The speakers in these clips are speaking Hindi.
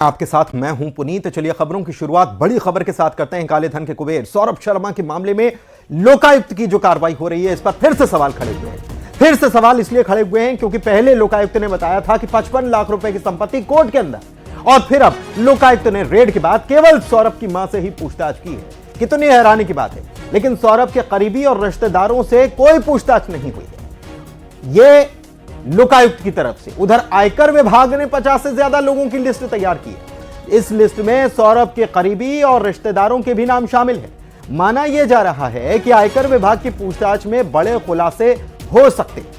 आपके साथ मैं हूं पुनीत। चलिए खबरों की शुरुआत बड़ी खबर के साथ करते हैं। काले धन के कुबेर सौरभ शर्मा के मामले में लोकायुक्त की जो कार्रवाई हो रही है, इस पर फिर से सवाल खड़े हुए हैं। फिर से सवाल इसलिए खड़े हुए हैं क्योंकि पहले लोकायुक्त ने बताया था कि 55 लाख रुपए की संपत्ति कोर्ट के अंदर, और फिर अब लोकायुक्त ने रेड के बाद केवल सौरभ की मां से ही पूछताछ की है। कितनी हैरानी की बात है, लेकिन सौरभ के करीबी और रिश्तेदारों से कोई पूछताछ नहीं हुई है। यह लोकायुक्त की तरफ से। उधर आयकर विभाग ने 50 से ज्यादा लोगों की लिस्ट तैयार की है। इस लिस्ट में सौरभ के करीबी और रिश्तेदारों के भी नाम शामिल हैं। माना यह जा रहा है कि आयकर विभाग की पूछताछ में बड़े खुलासे हो सकते हैं।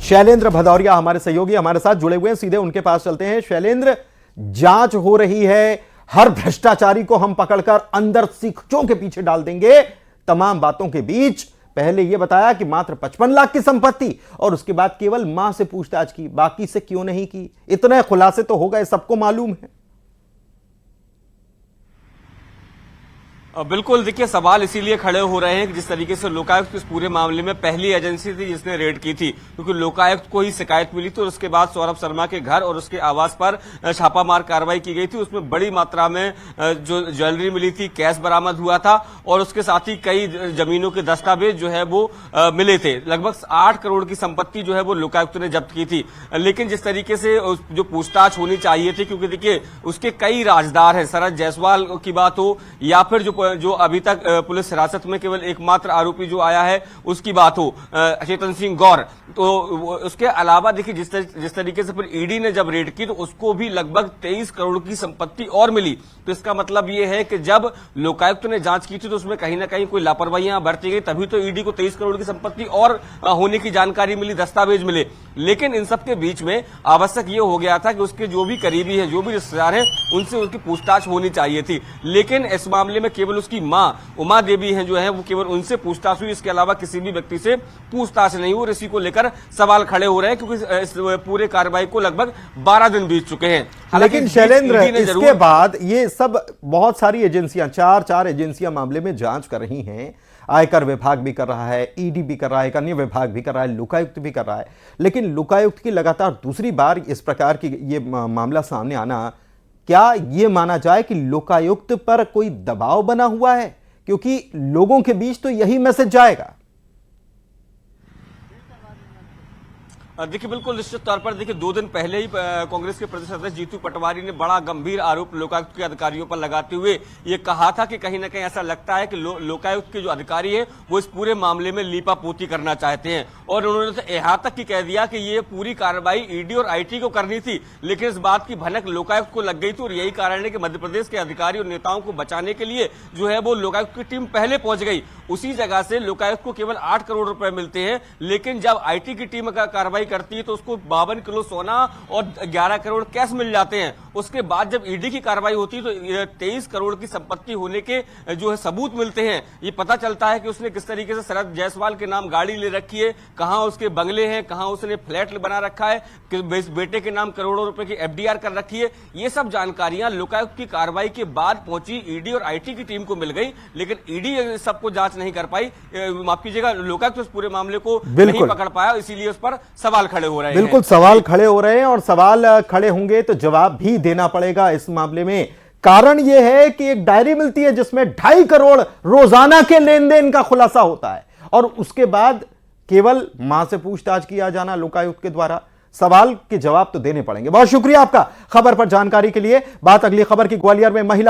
शैलेंद्र भदौरिया हमारे सहयोगी हमारे साथ जुड़े हुए हैं, सीधे उनके पास चलते हैं। शैलेंद्र, जांच हो रही है, हर भ्रष्टाचारी को हम पकड़कर अंदर सीखचों के पीछे डाल देंगे। तमाम बातों के बीच पहले यह बताया कि मात्र 55 लाख की संपत्ति, और उसके बाद केवल मां से पूछताछ की, बाकी से क्यों नहीं की? इतने खुलासे तो हो गए, सबको मालूम है। बिल्कुल, देखिए सवाल इसीलिए खड़े हो रहे हैं कि जिस तरीके से लोकायुक्त इस पूरे मामले में पहली एजेंसी थी जिसने रेड की थी, क्योंकि लोकायुक्त को ही शिकायत मिली थी और उसके बाद सौरभ शर्मा के घर और उसके आवास पर छापामार कार्रवाई की गई थी। उसमें बड़ी मात्रा में जो ज्वेलरी मिली थी, कैश बरामद हुआ था और उसके साथ ही कई जमीनों के दस्तावेज जो है वो मिले थे। लगभग 8 करोड़ की संपत्ति जो है वो लोकायुक्त ने जब्त की थी। लेकिन जिस तरीके से जो पूछताछ होनी चाहिए थी, क्योंकि देखिए उसके कई राजदार हैं, शरद जायसवाल की बात हो या फिर जो अभी तक पुलिस हिरासत में केवल एकमात्र आरोपी जो आया है उसकी बात हो, चेतन सिंह गौर, तो उसके अलावा देखिए जिस तरीके से फिर ईडी ने जब रेड की तो उसको भी लगभग 23 करोड़ की संपत्ति और मिली। तो इसका मतलब यह है कि जब लोकायुक्त ने जांच की थी तो उसमें कहीं ना कहीं कोई लापरवाहियां बरती गई, तभी तो ईडी को 23 करोड़ की संपत्ति और होने की जानकारी मिली, दस्तावेज मिले। लेकिन इन सबके बीच में आवश्यक यह हो गया था कि उसके जो भी करीबी है, जो भी रिश्तेदार है, उनसे उसकी पूछताछ होनी चाहिए थी। लेकिन इस मामले में केवल उसकी मां उमा देवी हैं जो है वो केवल उनसे पूछताछ हुई, इसके अलावा किसी भी व्यक्ति से पूछताछ नहीं हुई। इसी को लेकर सवाल खड़े हो रहे हैं क्योंकि इस पूरे कार्रवाई को लगभग 12 दिन बीत चुके हैं। लेकिन शैलेंद्र, इसके बाद ये सब बहुत सारी एजेंसियां, चार एजेंसियां मामले में जांच कर रही हैं। आयकर विभाग भी कर रहा है, ईडी भी कर रहा है, एक अन्य विभाग भी कर रहा है, लोकायुक्त भी कर रहा है। लेकिन लोकायुक्त की लगातार दूसरी बार इस प्रकार की ये मामला सामने आना, क्या यह माना जाए कि लोकायुक्त पर कोई दबाव बना हुआ है? क्योंकि लोगों के बीच तो यही मैसेज जाएगा। देखिए बिल्कुल निश्चित तौर पर देखिए 2 दिन पहले ही कांग्रेस के प्रदेश अध्यक्ष जीतू पटवारी ने बड़ा गंभीर आरोप लोकायुक्त के अधिकारियों पर लगाते हुए ये कहा था कि कहीं ना कहीं ऐसा लगता है कि लोकायुक्त के जो अधिकारी हैं वो इस पूरे मामले में लीपापोती करना चाहते हैं। और उन्होंने तो यहाँ तक की कह दिया कि ये पूरी कार्रवाई ईडी और आईटी को करनी थी, लेकिन इस बात की भनक लोकायुक्त को लग गई थी और यही कारण है कि मध्य प्रदेश के अधिकारी और नेताओं को बचाने के लिए जो है वो लोकायुक्त की टीम पहले पहुंच गई। उसी जगह से लोकायुक्त को केवल 8 करोड़ रुपए मिलते हैं, लेकिन जब आईटी की टीम का कार्रवाई करती है तो उसको 52 किलो सोना और 11 करोड़ कैश मिल जाते हैं। उसके बाद जब ईडी की कार्रवाई होती है तो 23 करोड़ की संपत्ति होने के जो है सबूत मिलते हैं। ये पता चलता है कि उसने किस तरीके से शरद जायसवाल के नाम गाड़ी ले रखी है, कहां उसके बंगले हैं, कहां उसने फ्लैट बना रखा है, बेटे के नाम करोड़ों रुपए की एफडीआर कर रखी है। ये सब जानकारियां लोकायुक्त की कार्रवाई के बाद पहुंची ईडी और आईटी की टीम को मिल गई, लेकिन ईडी सबको जांच नहीं कर पाई, माफ कीजिएगा, लोकायुक्त उस पूरे मामले को नहीं पकड़ पाया, इसीलिए उस पर सवाल खड़े हो रहे हैं। बिल्कुल सवाल खड़े हो रहे हैं, और सवाल खड़े होंगे तो जवाब भी देना पड़ेगा इस मामले में। कारण यह है कि एक डायरी मिलती है जिसमें 2.5 करोड़ रोजाना के लेन देन का खुलासा होता है, और उसके बाद केवल मां से पूछताछ किया जाना लोकायुक्त के द्वारा। सवाल के जवाब तो देने पड़ेंगे। बहुत शुक्रिया आपका खबर पर जानकारी के लिए। बात अगली खबर की। ग्वालियर में महिला